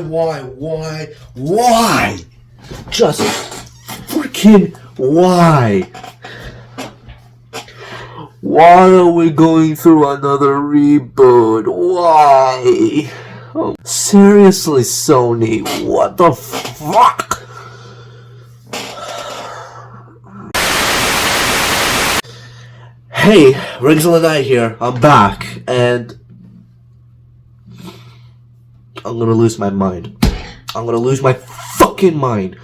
Why? Just freaking why? Why are we going through another reboot? Why? Oh, seriously, Sony, what the fuck? Hey, Rings of the Night here. I'm back, and I'm gonna lose my mind. I'm gonna lose my fucking mind.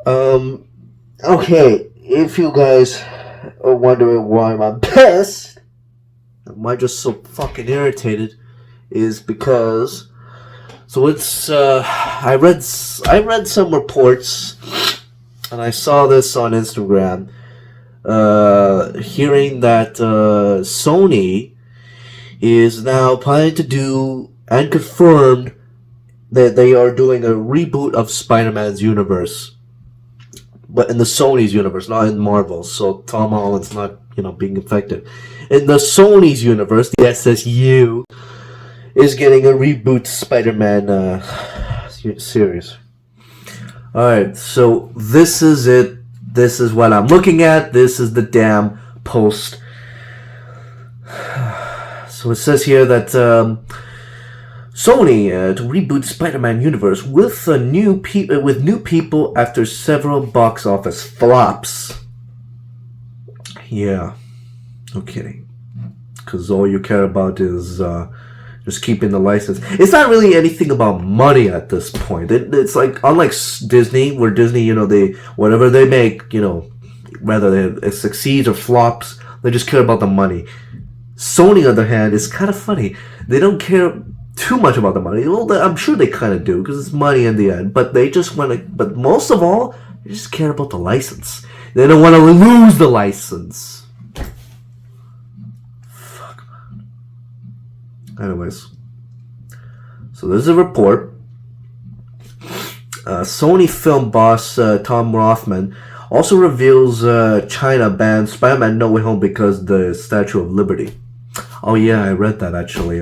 Okay, if you guys are wondering why I'm pissed, am I just so fucking irritated, is because, so it's, I read some reports, and I saw this on Instagram, hearing that, Sony is now planning to do, and confirmed, that they are doing a reboot of Spider-Man's universe. But in the Sony's universe, not in Marvel's, so Tom Holland's not, being affected. In the Sony's universe, the SSU is getting a reboot Spider-Man series. Alright, so this is it. This is what I'm looking at. This is the damn post. So it says here that Sony to reboot Spider-Man universe with new people after several box office flops. Yeah, okay. Because all you care about is just keeping the license. It's not really anything about money at this point. It's like, unlike Disney, where Disney, they whatever they make, whether it succeeds or flops, they just care about the money. Sony, on the other hand, is kind of funny. They don't care too much about the money. Well, I'm sure they kind of do, because it's money in the end. But they just want to. But most of all, they just care about the license. They don't want to lose the license. Fuck, man. Anyways, so there's a report. Sony film boss Tom Rothman also reveals China bans Spider-Man No Way Home because the Statue of Liberty. Oh yeah, I read that actually.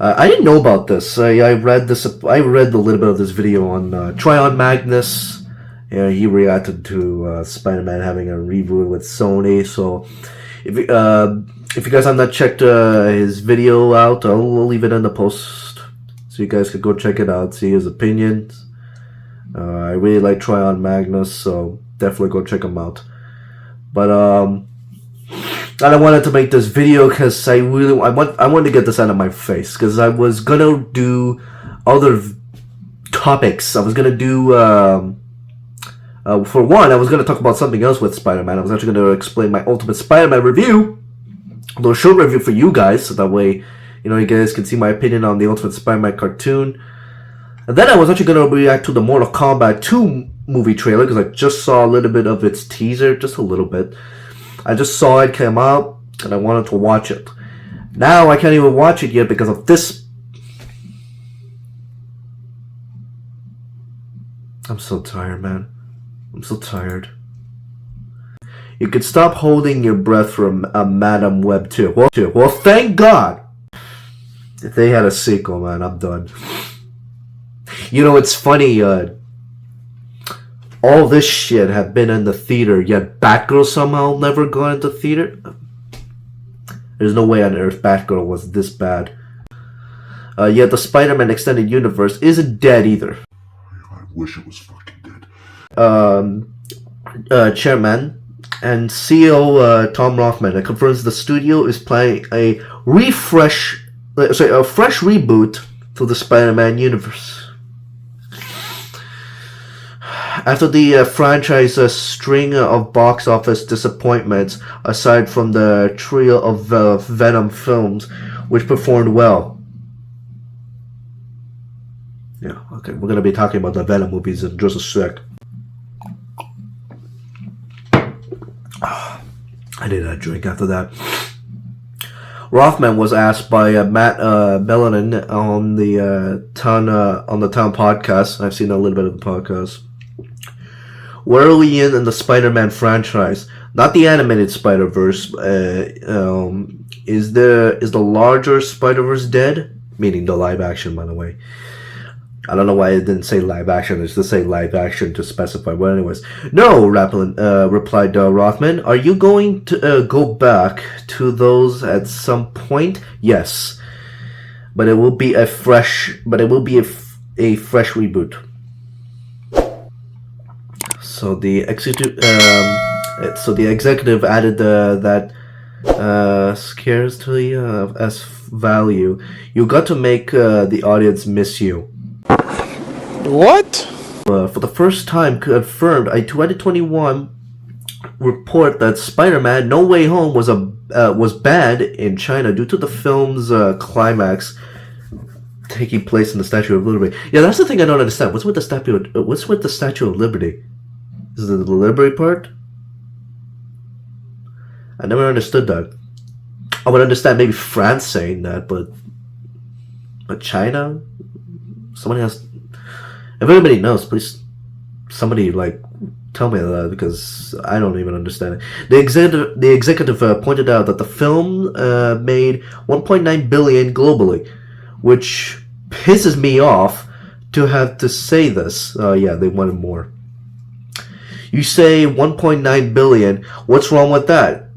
I didn't know about this. I read this. I read a little bit of this video on Tryon Magnus. Yeah, he reacted to Spider-Man having a reboot with Sony. So, if you guys have not checked his video out, I'll leave it in the post so you guys could go check it out, see his opinions. I really like Tryon Magnus, so definitely go check him out. But I wanted to make this video because I wanted to get this out of my face, because I was gonna do other topics. I was gonna do for one, I was gonna talk about something else with Spider-Man. I was actually gonna explain my Ultimate Spider-Man review, a little short review for you guys, so that way you guys can see my opinion on the Ultimate Spider-Man cartoon. And then I was actually gonna react to the Mortal Kombat 2 movie trailer, because I just saw a little bit of its teaser, just a little bit. I just saw it came out, and I wanted to watch it. Now I can't even watch it yet because of this. I'm so tired, man. I'm so tired. You could stop holding your breath for a Madam Web 2. Well, thank God. If they had a sequel, man, I'm done. It's funny, all this shit have been in the theater, yet Batgirl somehow never got into theater? There's no way on earth Batgirl was this bad. Yet the Spider-Man Extended Universe isn't dead either. I wish it was fucking dead. Chairman and CEO Tom Rothman confirms the studio is planning a fresh reboot to the Spider-Man universe. After the franchise string of box office disappointments, aside from the trio of Venom films, which performed well. Yeah, okay, we're going to be talking about the Venom movies in just a sec. I need a drink after that. Rothman was asked by Matt Bellanin on the Town podcast. I've seen a little bit of the podcast. Where are we in the Spider-Man franchise? Not the animated Spider-Verse. Is the larger Spider-Verse dead? meaning the live action, by the way. I don't know why it didn't say live action. It's just say live action to specify. Well, anyways, no, replied Rothman. Are you going to go back to those at some point? Yes, but it will be a fresh. But it will be a fresh reboot. So the executive added that scarcely as value. You got to make the audience miss you. What? For the first time, confirmed a 2021 report that Spider-Man: No Way Home was banned in China due to the film's climax taking place in the Statue of Liberty. Yeah, that's the thing I don't understand. What's with the Statue of Liberty? Is it the Liberty part? I never understood that. I would understand maybe France saying that, but China? Somebody has. If anybody knows, please, somebody tell me that, because I don't even understand it. The executive pointed out that the film made 1.9 billion globally, which pisses me off to have to say this. Yeah, they wanted more. You say 1.9 billion. What's wrong with that?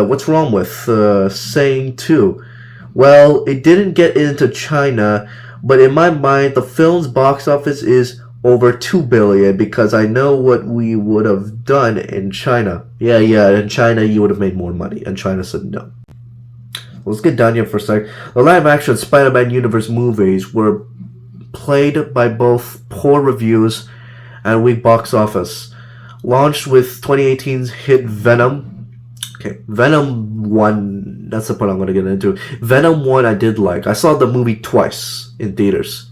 What's wrong with saying 2? Well, it didn't get into China. But in my mind, the film's box office is over 2 billion, because I know what we would have done in China. Yeah, in China you would have made more money, and China said no. Let's get down here for a sec. The live-action Spider-Man universe movies were played by both poor reviews and weak box office. Launched with 2018's hit Venom. Okay, Venom 1, that's the part I'm going to get into. Venom 1 I did like. I saw the movie twice in theaters.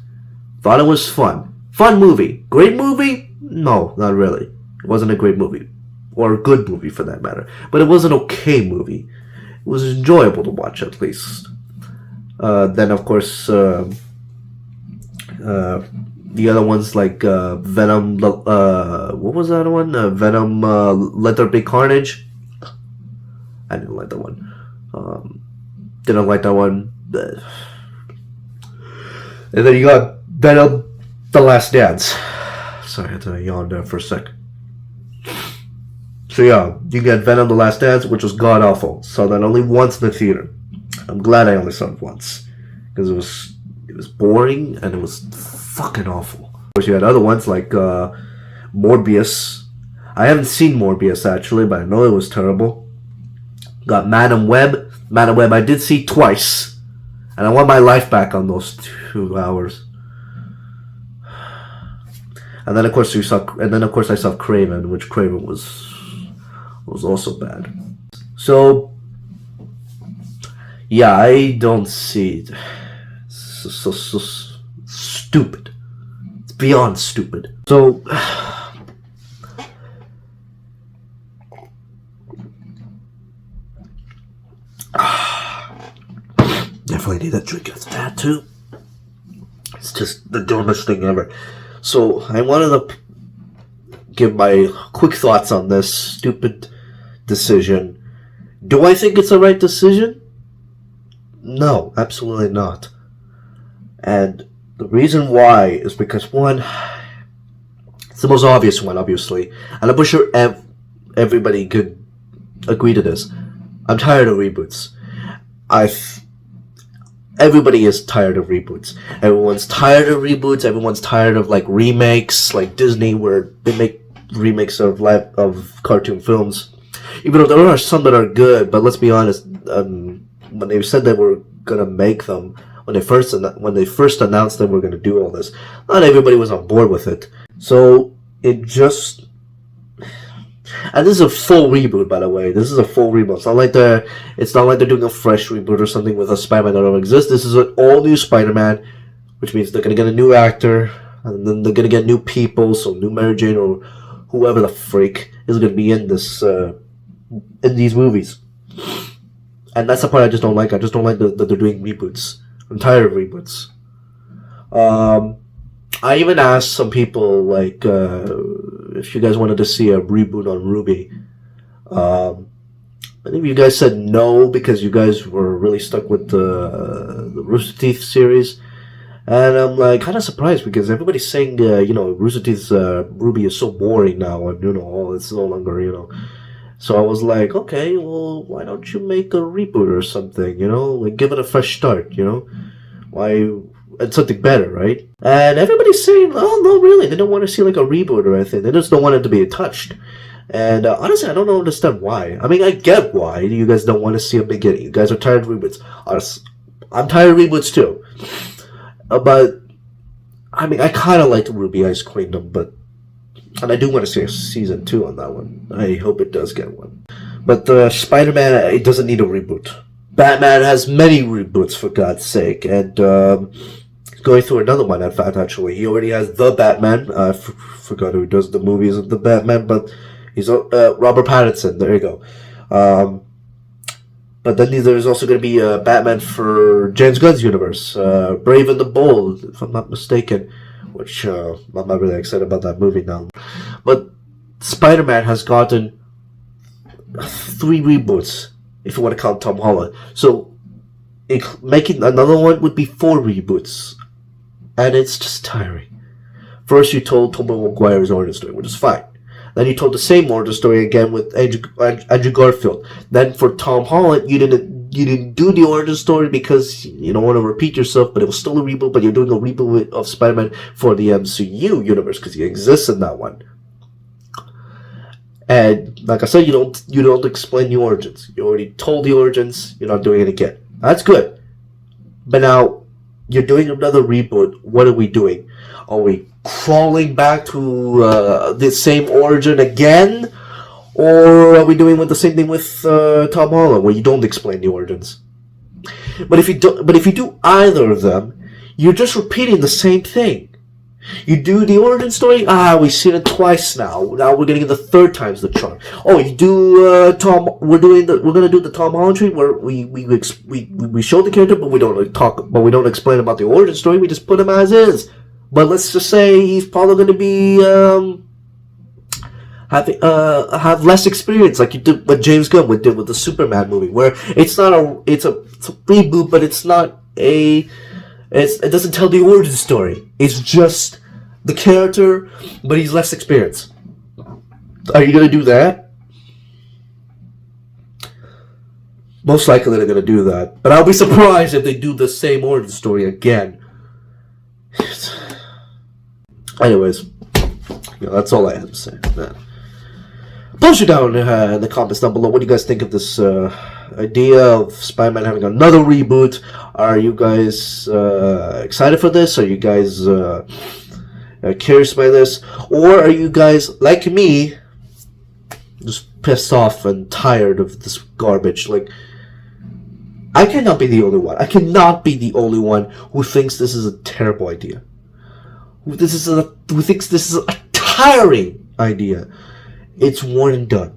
Thought it was fun. Fun movie. Great movie? No, not really. It wasn't a great movie. Or a good movie for that matter. But it was an okay movie. It was enjoyable to watch at least. Then of course, the other ones like Venom, what was that one? Venom, Let There Be Carnage. I didn't like that one. Didn't like that one. And then you got Venom, The Last Dance. Sorry, I had to yawn there for a sec. So yeah, you get Venom, The Last Dance, which was god awful. Saw that only once in the theater. I'm glad I only saw it once, because it was boring and it was fucking awful. Of course, you had other ones like Morbius. I haven't seen Morbius actually, but I know it was terrible. Got Madam Web. Madam Web I did see twice, and I want my life back on those 2 hours. And then of course I saw Craven, which Craven was also bad. So yeah, I don't see it. So stupid. It's beyond stupid. So definitely need a drink of that too. It's just the dumbest thing ever. So I wanted to give my quick thoughts on this stupid decision. Do I think it's the right decision? No, absolutely not. And the reason why is because, one, it's the most obvious one, obviously, and I'm sure everybody could agree to this. I'm tired of reboots. Everybody is tired of reboots. Everyone's tired of reboots. Everyone's tired of remakes, like Disney, where they make remakes of cartoon films. Even though there are some that are good, but let's be honest, when they said they were gonna make them, when they first announced they were gonna do all this, not everybody was on board with it. So it just. And this is a full reboot, by the way. This is a full reboot. It's not like they're doing a fresh reboot or something with a Spider-Man that don't exist. This is an all-new Spider-Man, which means they're gonna get a new actor, and then they're gonna get new people, so new Mary Jane or whoever the freak is gonna be in these movies. And that's the part I just don't like. I just don't like that they're doing reboots. I'm tired of reboots. I even asked some people if you guys wanted to see a reboot on Ruby. Many of you guys said no because you guys were really stuck with the Rooster Teeth series. And I'm like kind of surprised because everybody's saying, Rooster Teeth's Ruby is so boring now, and it's no longer, So I was like, okay, well, why don't you make a reboot or something, like give it a fresh start, Why, and something better, right? And everybody's saying, oh, no, really, they don't want to see like a reboot or anything. They just don't want it to be touched. And honestly, I don't understand why. I mean, I get why you guys don't want to see a beginning. You guys are tired of reboots. Honestly, I'm tired of reboots too. But, I mean, I kind of like Ruby Ice Queendom, and I do want to see a season 2 on that one. I hope it does get one. But Spider-Man, it doesn't need a reboot. Batman has many reboots, for God's sake, and going through another one, in fact, actually. He already has The Batman. I forgot who does the movies of The Batman, but he's Robert Pattinson. There you go. But then there's also going to be a Batman for James Gunn's universe, Brave and the Bold, if I'm not mistaken, which I'm not really excited about that movie now. But Spider-Man has gotten 3 reboots, if you want to count Tom Holland. So making another one would be 4 reboots, and it's just tiring. First, you told Tobey Maguire's origin story, which is fine. Then you told the same origin story again with Andrew Garfield. Then for Tom Holland, you didn't do the origin story because you don't want to repeat yourself, but it was still a reboot, but you're doing a reboot of Spider-Man for the MCU universe because he exists in that one. And like I said, you don't explain the origins. You already told the origins, you're not doing it again. That's good. But now you're doing another reboot. What are we doing? Are we crawling back to the same origin again, or are we doing the same thing with Tom Holland, where you don't explain the origins? But if you do either of them, you're just repeating the same thing. You do the origin story. We've seen it twice now. Now we're getting the third time's the charm. Oh, you do Tom. We're gonna do the Tom Holland treat where we show the character, but we don't explain about the origin story. We just put him as is. But let's just say he's probably going to be have less experience, like you did what James Gunn did with the Superman movie, where it's a reboot, but it doesn't tell the origin story. It's just the character, but he's less experienced. Are you going to do that? Most likely they're going to do that, but I'll be surprised if they do the same origin story again. Anyways, that's all I have to say. Post it down in the comments down below. What do you guys think of this idea of Spider-Man having another reboot? Are you guys excited for this? Are you guys curious by this? Or are you guys, like me, just pissed off and tired of this garbage? Like, I cannot be the only one. I cannot be the only one who thinks this is a terrible idea. Who thinks this is a tiring idea. It's one and done.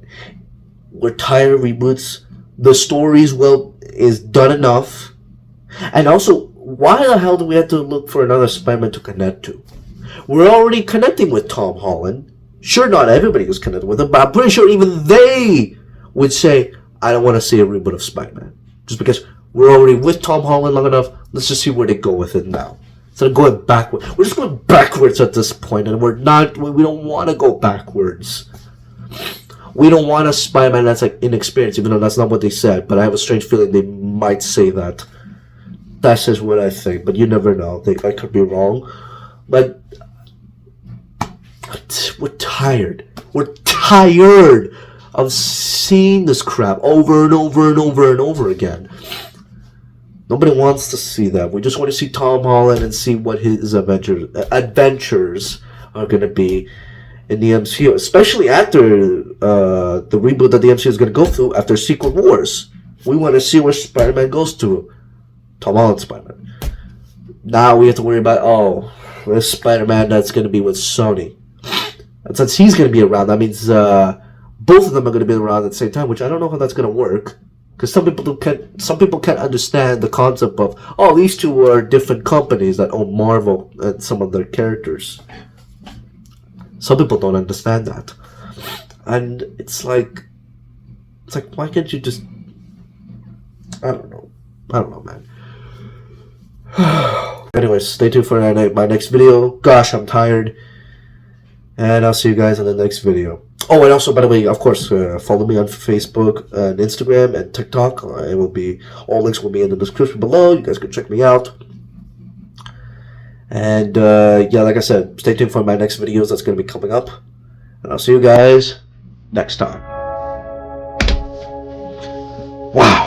We're tired of reboots. The story is done enough. And also, why the hell do we have to look for another Spider-Man to connect to? We're already connecting with Tom Holland. Sure, not everybody was connected with him, but I'm pretty sure even they would say, I don't want to see a reboot of Spider-Man. Just because we're already with Tom Holland long enough, let's just see where they go with it now. Instead of going backwards. We're just going backwards at this point, and we don't want to go backwards. We don't want a Spider-Man that's like inexperienced, even though that's not what they said, but I have a strange feeling they might say that. That's just what I think, but you never know. I could be wrong. But we're tired. We're tired of seeing this crap over and over and over and over again. Nobody wants to see that. We just want to see Tom Holland and see what his adventures are going to be in the MCU, especially after the reboot that the MCU is going to go through after Secret Wars. We want to see where Spider-Man goes to. Tom Holland Spider-Man. Now we have to worry about, this Spider-Man that's going to be with Sony. And since he's going to be around, that means both of them are going to be around at the same time, which I don't know how that's going to work. Because some people can't understand the concept of, these two are different companies that own Marvel and some of their characters. Some people don't understand that. And it's like, It's like, why can't you just... I don't know, man. Anyways, stay tuned for my next video. Gosh, I'm tired. And I'll see you guys in the next video. Oh, and also, by the way, of course, follow me on Facebook and Instagram and TikTok. All links will be in the description below. You guys can check me out. And yeah, like I said, stay tuned for my next videos that's going to be coming up. And I'll see you guys next time. Wow.